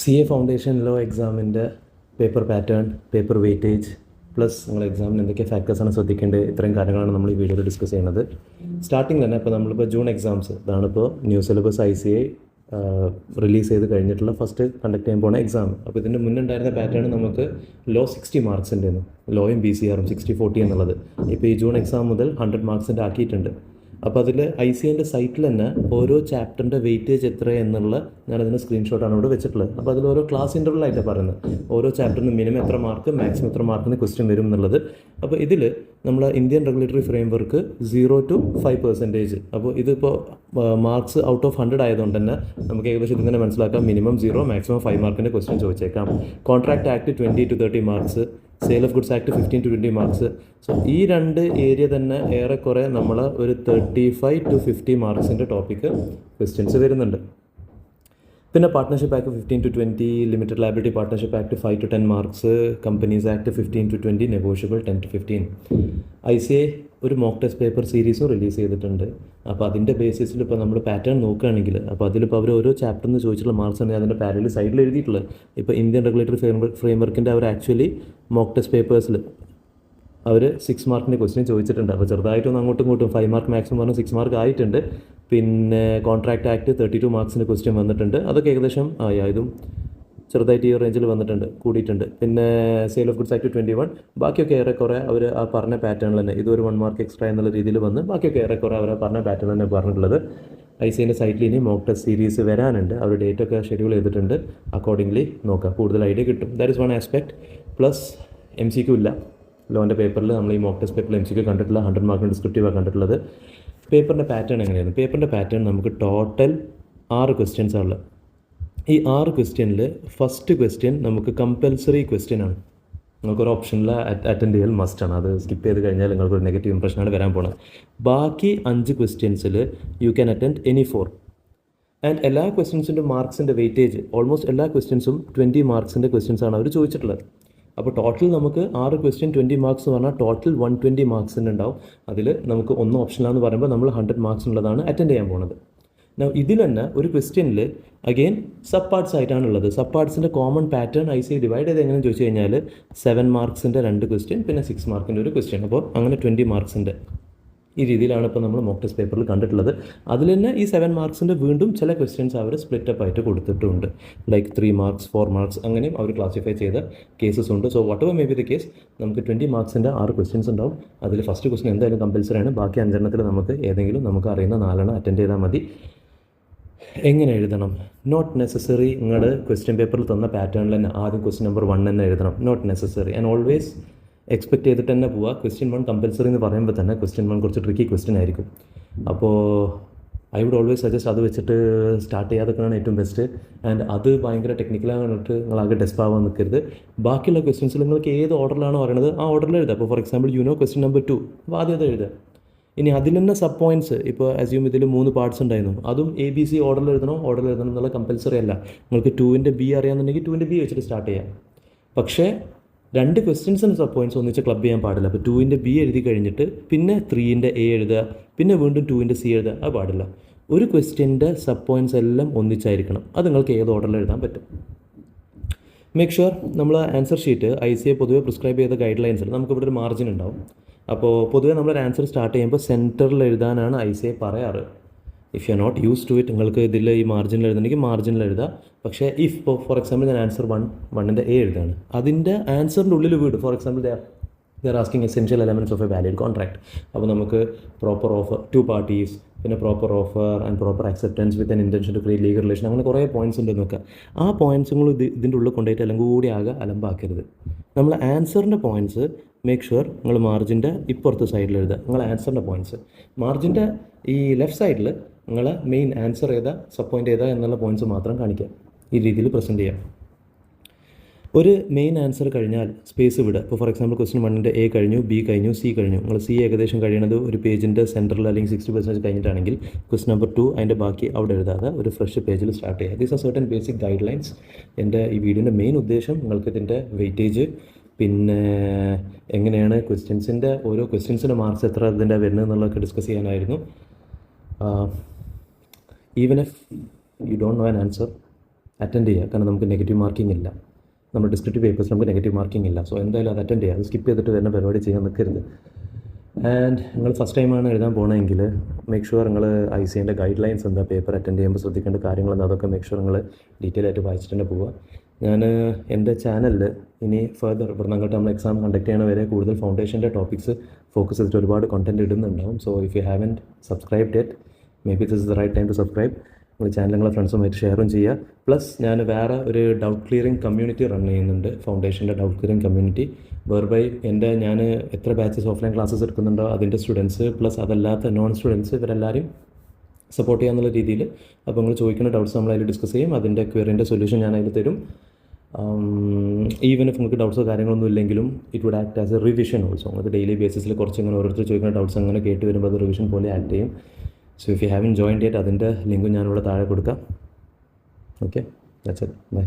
C A foundation law എക്സാമിൻ്റെ paper pattern, paper weightage, plus നിങ്ങൾ എക്സാമിന് എന്തൊക്കെ ഫാക്ടേഴ്സാണ് ശ്രദ്ധിക്കേണ്ടത്, ഇത്രയും കാര്യങ്ങളാണ് നമ്മൾ ഈ വീഡിയോയിൽ ഡിസ്കസ് ചെയ്യുന്നത്. സ്റ്റാർട്ടിങ് തന്നെ ഇപ്പോൾ നമ്മളിപ്പോൾ ജൂൺ എക്സാംസ്, ഇതാണിപ്പോൾ ന്യൂ സിലബസ് ICAI റിലീസ് ചെയ്ത് കഴിഞ്ഞിട്ടുള്ള ഫസ്റ്റ് കണ്ടക്ട് ചെയ്യാൻ പോകുന്ന എക്സാം. അപ്പോൾ ഇതിൻ്റെ മുന്നുണ്ടായിരുന്ന പാറ്റേൺ നമുക്ക് ലോ 60 മാർക്സിൻ്റെ ലോയും BCRഉം 60-40 എന്നുള്ളത് ഇപ്പോൾ ഈ ജൂൺ എക്സാം മുതൽ 100 മാർക്സിൻ്റെ ആക്കിയിട്ടുണ്ട്. അപ്പോൾ അതിൽ ICAIൻ്റെ സൈറ്റിൽ തന്നെ ഓരോ ചാപ്റ്ററിൻ്റെ വെയിറ്റേജ് എത്ര എന്നുള്ള ഞാനതിന് സ്ക്രീൻഷോട്ടാണ് ഇവിടെ വെച്ചിട്ടുള്ളത്. അപ്പോൾ അതിൽ ഓരോ ക്ലാസ് ഇൻ്റർവലായിട്ടാണ് പറയുന്നത്, ഓരോ ചാപ്റ്ററിന് മിനിമം എത്ര മാർക്ക്, മാക്സിമം എത്ര മാർക്കിന് ക്വസ്റ്റ്യൻ വരും എന്നുള്ളത്. അപ്പോൾ ഇതിൽ നമ്മൾ ഇന്ത്യൻ റെഗുലേറ്ററി ഫ്രെയിംവർക്ക് 0 to 5%. അപ്പോൾ ഇതിപ്പോൾ മാർക്സ് ഔട്ട് ഓഫ് 100 ആയതുകൊണ്ട് തന്നെ നമുക്ക് ഏകദേശം ഇതിങ്ങനെ മനസ്സിലാക്കാം, മിനിമം 0, മാക്സിമം 5 മാർക്കിൻ്റെ ക്വസ്റ്റ്യൻ ചോദിച്ചേക്കാം. Contract act 20 to 30 marks, sale of goods act 15 to 20 marks. So ഈ രണ്ട് ഏരിയ തന്നെ ഏറെക്കുറെ നമ്മൾ ഒരു 35 to 50 മാർക്സിൻ്റെ ടോപ്പിക്ക് ക്വസ്റ്റ്യൻസ് വരുന്നുണ്ട്. പിന്നെ partnership act 15 to 20, limited liability partnership act 5 to 10 marks, companies act 15 to 20, negotiable 10 to 15. ICAI ഒരു മോക്ക് ടെസ്റ്റ് പേപ്പർ സീരീസും റിലീസ് ചെയ്തിട്ടുണ്ട്. അപ്പോൾ അതിൻ്റെ ബേസിസിൽ ഇപ്പോൾ നമ്മൾ പാറ്റേൺ നോക്കുകയാണെങ്കിൽ, അപ്പോൾ അതിലിപ്പോൾ അവർ ഓരോ ചാപ്റ്ററിന് ചോദിച്ചിട്ടുള്ള മാർക്സ് ഉണ്ടെങ്കിൽ അതിൻ്റെ പാരലൽ സൈഡിൽ എഴുതിയിട്ടുള്ളത്. ഇപ്പോൾ ഇന്ത്യൻ റെഗുലേറ്ററി ഫ്രെയിംവർക്കിൻ്റെ അവർ ആക്ച്വലി മോക്ക് ടെസ്റ്റ് പേപ്പേഴ്സിൽ അവർ 6 മാർക്കിൻ്റെ ക്വസ്റ്റ്യൻ ചോദിച്ചിട്ടുണ്ട്. അപ്പോൾ ചെറുതായിട്ടൊന്ന് അങ്ങോട്ടും ഇങ്ങോട്ടും 5 മാർക്ക് മാക്സിമം പറഞ്ഞ് 6 മാർക്ക് ആയിട്ടുണ്ട്. പിന്നെ കോൺട്രാക്ട് ആക്ട് 32 മാർക്സിൻ്റെ ക്വസ്റ്റ്യൻ വന്നിട്ടുണ്ട്. അതൊക്കെ ഏകദേശം ഇതും ചെറുതായിട്ട് ഈ റേഞ്ചിൽ വന്നിട്ടുണ്ട്, കൂടിയിട്ടുണ്ട്. പിന്നെ സെയിൽ ഓഫ് ഗുഡ്സ് ആക്ട് 21, ബാക്കിയൊക്കെ ഏറെക്കുറെ അവർ ആ പറഞ്ഞ പാറ്റേണിൽ തന്നെ, ഇതൊരു 1 മാർക്ക് എക്സ്ട്രാ എന്നുള്ള രീതിയിൽ വന്ന് ബാക്കിയൊക്കെ ഏറെക്കുറെ അവർ പറഞ്ഞ പാറ്റേൺ തന്നെ പറഞ്ഞിട്ടുള്ളത്. ICAIൻ്റെ സൈറ്റിൽ ഇനി മോക്ക് ടെസ്റ്റ് സീരീസ് വരാനുണ്ട്, അവർ ഡേറ്റ് ഒക്കെ ഷെഡ്യൂൾ ചെയ്തിട്ടുണ്ട്. അക്കോർഡിംഗ്ലി നോക്കാം, കൂടുതൽ ഐഡിയ കിട്ടും. That is one aspect. Plus MCQ ഇല്ല ലോൻ്റെ പേപ്പറിൽ. നമ്മൾ ഈ മോക്ക് ടെസ്റ്റ് പേപ്പറിൽ MCQ കണ്ടിട്ടില്ല, 100 മാർക്കിന് ഡിസ്ക്രിപ്റ്റീവാണ് കണ്ടിട്ടുള്ളത്. പേപ്പറിൻ്റെ പാറ്റേൺ എങ്ങനെയായിരുന്നു? പേപ്പറിൻ്റെ പാറ്റേൺ നമുക്ക് ടോട്ടൽ 6 ക്വസ്റ്റ്യൻസ് ഉള്ളത്. ഈ 6 ക്വസ്റ്റ്യനിൽ ഫസ്റ്റ് ക്വസ്റ്റ്യൻ നമുക്ക് കമ്പൽസറി ക്വസ്റ്റ്യൻ ആണ്. നിങ്ങൾക്കൊരു ഓപ്ഷനിൽ അറ്റൻഡ് ചെയ്യൽ മസ്റ്റാണ്. അത് സ്കിപ്പ് ചെയ്ത് കഴിഞ്ഞാൽ നിങ്ങൾക്കൊരു നെഗറ്റീവ് ഇംപ്രഷനാണ് വരാൻ പോകുന്നത്. ബാക്കി 5 ക്വസ്റ്റ്യൻസിൽ you can attend any 4. And എല്ലാ ക്വസ്റ്റ്യൻസിൻ്റെ മാർക്സിൻ്റെ വെയിറ്റേജ്, ഓൾമോസ്റ്റ് എല്ലാ ക്വസ്റ്റ്യൻസും 20 മാർക്സിൻ്റെ ക്വസ്റ്റ്യൻസാണ് അവർ ചോദിച്ചിട്ടുള്ളത്. അപ്പോൾ ടോട്ടൽ നമുക്ക് 6 ക്വസ്റ്റ്യൻ 20 മാർക്സ് എന്ന് പറഞ്ഞാൽ ടോട്ടൽ 120 മാർക്സിന് ഉണ്ടാവും. അതിൽ നമുക്ക് ഒന്ന് ഓപ്ഷനിലാന്ന് പറയുമ്പോൾ നമ്മൾ 100 മാർക്സിനുള്ളതാണ് അറ്റൻഡ് ചെയ്യാൻ പോകുന്നത്. ഇതിൽ തന്നെ ഒരു ക്വസ്റ്റ്യനിൽ അഗെയിൻ സബ് പാർട്സ് ആയിട്ടാണുള്ളത്. സബ് പാർട്സിൻ്റെ കോമൺ പാറ്റേൺ ICAI ഡിവൈഡ് ചെയ്ത് എങ്ങനെയെന്ന് ചോദിച്ചു കഴിഞ്ഞാൽ 7 മാർക്സിൻ്റെ 2 ക്വസ്റ്റ്യൻ, പിന്നെ 6 മാർക്കിൻ്റെ ഒരു ക്വസ്റ്റ്യൻ. അപ്പോൾ അങ്ങനെ 20 മാർക്സിൻ്റെ ഈ രീതിയിലാണ് ഇപ്പോൾ നമ്മൾ മോക്ക് ടെസ്റ്റ് പേപ്പറിൽ കണ്ടിട്ടുള്ളത്. അതിൽ തന്നെ ഈ 7 മാർക്സിൻ്റെ വീണ്ടും ചില ക്വസ്റ്റ്യൻസ് അവർ സ്പ്ലിറ്റപ്പ് ആയിട്ട് കൊടുത്തിട്ടുണ്ട്. ലൈക്ക് 3 മാർക്സ് 4 മാർക്സ് അങ്ങനെയും അവർ ക്ലാസിഫൈ ചെയ്ത കേസസ് ഉണ്ട്. So what ever may be the case, നമുക്ക് 20 മാർക്സിൻ്റെ 6 ക്വസ്റ്റ്യൻസ് ഉണ്ടാവും. അതിൽ ഫസ്റ്റ് ക്വസ്റ്റ്യൻ എന്തായാലും കമ്പൽസറി ആണ്. ബാക്കി 5 നമുക്ക് ഏതെങ്കിലും നമുക്ക് അറിയുന്ന 4 അറ്റൻഡ് ചെയ്താൽ മതി. എങ്ങനെ എഴുതണം? Not necessary. നിങ്ങൾ ക്വസ്റ്റ്യൻ പേപ്പറിൽ തന്ന പാറ്റേണിൽ തന്നെ ആദ്യം ക്വസ്റ്റ്യൻ നമ്പർ 1 തന്നെ എഴുതണം. Not necessary. And always expect ചെയ്തിട്ട് തന്നെ പോവുക. ക്വസ്റ്റ്യൻ 1 കമ്പൽസറി എന്ന് പറയുമ്പോൾ തന്നെ ക്വസ്റ്റ്യൻ 1 കുറച്ച് ട്രിക്കി ക്വസ്റ്റ്യൻ ആയിരിക്കും. അപ്പോൾ ഐ വുഡ് ഓൾവേസ് സജസ്റ്റ് അത് വെച്ചിട്ട് സ്റ്റാർട്ട് ചെയ്യാതൊക്കെയാണ് ഏറ്റവും ബെസ്റ്റ്. ആൻഡ് അത് ഭയങ്കര ടെക്നിക്കലായിട്ട് നിങ്ങളാകെ ഡെസ്പ് ആവാൻ നിൽക്കരുത്. ബാക്കിയുള്ള ക്വസ്റ്റ്യൻസിൽ നിങ്ങൾക്ക് ഏത് ഓർഡറിലാണോ പറയുന്നത് ആ ഓർഡറിൽ എഴുതുക. അപ്പോൾ ഫോർ എക്സാമ്പിൾ ക്വസ്റ്റ്യൻ നമ്പർ 2, അപ്പോൾ ആദ്യം അത് എഴുതുക. ഇനി അതിൽ തന്നെ സബ് പോയിൻറ്റ്സ്, ഇപ്പോൾ അസ്യൂം ഇതിൽ 3 പാർട്സ് ഉണ്ടായിരുന്നു, അതും ABC ഓർഡറിൽ എഴുതണം എന്നുള്ള കമ്പൽസറി അല്ല. നിങ്ങൾക്ക് 2ൻ്റെ B അറിയാമെന്നുണ്ടെങ്കിൽ 2ൻ്റെ B വെച്ചിട്ട് സ്റ്റാർട്ട് ചെയ്യാം. പക്ഷേ 2 ക്വസ്റ്റ്യൻസിന് സബ് പോയിൻറ്റ്സ് ഒന്നിച്ച് ക്ലബ് ചെയ്യാൻ പാടില്ല. അപ്പോൾ 2ൻ്റെ B എഴുതി കഴിഞ്ഞിട്ട് പിന്നെ 3ൻ്റെ A എഴുതുക, പിന്നെ വീണ്ടും 2ൻ്റെ C എഴുതുക, അത് പാടില്ല. ഒരു ക്വസ്റ്റ്യൻ്റെ സബ് പോയിൻറ്റ്സ് എല്ലാം ഒന്നിച്ചായിരിക്കണം. അത് നിങ്ങൾക്ക് ഏത് ഓർഡറിൽ എഴുതാൻ പറ്റും. മേക്ക് ഷുവർ നമ്മൾ ആൻസർ ഷീറ്റ് ICAI പൊതുവെ പ്രിസ്ക്രൈബ് ചെയ്ത ഗൈഡ് ലൈൻസിൽ നമുക്കിവിടെ ഒരു മാർജിൻ ഉണ്ടാവും. അപ്പോൾ പൊതുവേ നമ്മളൊരു ആൻസർ സ്റ്റാർട്ട് ചെയ്യുമ്പോൾ സെൻറ്ററിൽ എഴുതാനാണ് ICAI പറയാറ്. If you are not use to it, നിങ്ങൾക്ക് ഇതിൽ ഈ മാർജിനിൽ എഴുതണമെങ്കിൽ മാർജിനിൽ എഴുതുക. പക്ഷേ ഇപ്പോൾ ഫോർ എക്സാമ്പിൾ ഞാൻ ആൻസർ 1ൻ്റെ A എഴുതാണ്, അതിൻ്റെ ആൻസറിൻ്റെ ഉള്ളിൽ വീട് for example they are asking essential elements of a valid contract. അപ്പോൾ നമുക്ക് പ്രോപ്പർ ഓഫർ 2 പാർട്ടീസ്, പിന്നെ proper offer and proper acceptance with an intention to create legal relation, അങ്ങനെ കുറേ പോയിൻറ്റ്സ് ഉണ്ട് നോക്കുക. ആ പോയിൻറ്റ്സുകൾ ഇതിൻ്റെ ഉള്ളിൽ കൊണ്ടുപോയിട്ട് എല്ലാം കൂടി ആകെ അലമ്പാക്കരുത്. നമ്മൾ ആൻസറിൻ്റെ പോയിൻറ്റ്സ് മേക്ക് ഷുവർ നിങ്ങൾ മാർജിൻ്റെ ഇപ്പുറത്തെ സൈഡിൽ എഴുതുക. നിങ്ങൾ ആൻസറിൻ്റെ പോയിൻറ്റ്സ് മാർജിൻ്റെ ഈ ലെഫ്റ്റ് സൈഡിൽ നിങ്ങൾ മെയിൻ ആൻസർ ഏതാ, സബ് പോയിൻ്റ് ഏതാ എന്നുള്ള പോയിൻറ്റ്സ് മാത്രം കാണിക്കുക. ഈ രീതിയിൽ പ്രസൻറ്റ് ചെയ്യാം. ഒരു മെയിൻ ആൻസർ കഴിഞ്ഞാൽ സ്പേസ് വിടുക. ഇപ്പോൾ ഫോർ എക്സാമ്പിൾ ക്വസ്റ്റ്യൻ 1ൻ്റെ A കഴിഞ്ഞു, B കഴിഞ്ഞു, C കഴിഞ്ഞു. നിങ്ങൾ C ഏകദേശം കഴിയണത് ഒരു പേജിൻ്റെ സെൻറ്ററിൽ അല്ലെങ്കിൽ 60% കഴിഞ്ഞിട്ടാണെങ്കിൽ ക്വസ്റ്റ്യൻ നമ്പർ 2 അതിൻ്റെ ബാക്കി അവിടെ എഴുതാതെ ഒരു ഫ്രഷ് പേജിൽ സ്റ്റാർട്ട് ചെയ്യുക. These are certain basic guide lines. എൻ്റെ ഈ വീഡിയോൻ്റെ മെയിൻ ഉദ്ദേശം നിങ്ങൾക്ക് ഇതിൻ്റെ വെയിറ്റേജ്, പിന്നെ എങ്ങനെയാണ് ക്വസ്റ്റ്യൻസിൻ്റെ ഓരോ ക്വസ്റ്റ്യൻസിൻ്റെ മാർക്സ് എത്ര ഇതിൻ്റെ വരുന്നത് എന്നുള്ളതൊക്കെ ഡിസ്കസ് ചെയ്യാനായിരുന്നു. Even if you don't know an answer, attend ചെയ്യുക. കാരണം നമുക്ക് നെഗറ്റീവ് മാർക്കിംഗ് ഇല്ല, നമ്മുടെ ഡിസ്ക്രിപ്റ്റീവ് പേപ്പേഴ്സ് നമുക്ക് നെഗറ്റീവ് മാർക്കിംഗ് ഇല്ല. സോ എന്തായാലും അത് അറ്റൻഡ് ചെയ്യുക. അത് സ്കിപ്പ് ചെയ്തിട്ട് വരുന്ന പരിപാടി ചെയ്യാൻ നിൽക്കരുത്. ആൻഡ് നിങ്ങൾ ഫസ്റ്റ് ടൈമാണ് എഴുതാൻ പോകണമെങ്കിൽ മേക്ക് ഷുവർ നിങ്ങൾ ICAൻ്റെ ഗൈഡ് ലൈൻസ് എന്താ, പേപ്പർ അറ്റൻഡ് ചെയ്യുമ്പോൾ ശ്രദ്ധിക്കേണ്ട കാര്യങ്ങളെന്താ, അതൊക്കെ മേക്ക് ഷുവർ നിങ്ങൾ ഡീറ്റെയിൽ ആയിട്ട് വായിച്ചിട്ട് തന്നെ പോവുക. ഞാൻ എൻ്റെ ചാനലിൽ ഇനി ഫർദർ ഇവിടുന്ന് അങ്ങോട്ട് നമ്മൾ എക്സാം കണ്ടക്ട് ചെയ്യണ വരെ കൂടുതൽ ഫൗണ്ടേഷൻ്റെ ടോപ്പിക്സ് ഫോക്കസ് ചെയ്തിട്ട് ഒരുപാട് കണ്ടൻറ്റ് ഇടുന്നുണ്ടാവും. So if you haven't subscribed yet, maybe this is the right time to subscribe. നിങ്ങൾ ചാനൽ നിങ്ങളെ ഫ്രണ്ട്സുമായിട്ട് ഷെയറും ചെയ്യുക. പ്ലസ് ഞാൻ വേറെ ഒരു ഡൗട്ട് ക്ലിയറിംഗ് കമ്മ്യൂണിറ്റി റൺ ചെയ്യുന്നുണ്ട്, ഫൗണ്ടേഷൻ്റെ ഡൗട്ട് ക്ലിയറിംഗ് കമ്മ്യൂണിറ്റി. വെർബൈ ഞാൻ എത്ര ബാച്ചസ് ഓഫ്ലൈൻ ക്ലാസ്സസ് എടുക്കുന്നുണ്ടോ അതിൻ്റെ സ്റ്റുഡൻസ് പ്ലസ് അതല്ലാത്ത നോൺ സ്റ്റുഡൻസ് ഇവരെല്ലാവരും സപ്പോർട്ട് ചെയ്യാന്നുള്ള രീതിയിൽ. അപ്പോൾ നിങ്ങൾ ചോദിക്കുന്ന ഡൗട്ട്സ് നമ്മൾ അതിൽ ഡിസ്കസ് ചെയ്യും. അതിൻ്റെ ക്വയറിൻ്റെ സൊല്യൂഷൻ ഞാൻ അതിൽ തരും. ഈവൻ ഇഫ് നിങ്ങൾക്ക് ഡൗട്ട്സോ കാര്യങ്ങളൊന്നും ഇല്ലെങ്കിലും it would act as a revision also. നിങ്ങൾക്ക് ഡെയിലി ബേസിസിൽ കുറച്ച് ഇങ്ങനെ ഓരോരുത്തർ ചോദിക്കുന്ന ഡൗട്ട്സ് അങ്ങനെ കേട്ട് വരുമ്പോൾ അത് റിവിഷൻ പോലെ ആക്ട് ചെയ്യും. So if you haven't joined yet, അതിൻ്റെ ലിങ്കും ഞാനിവിടെ താഴെ കൊടുക്കാം. Okay, that's it, by.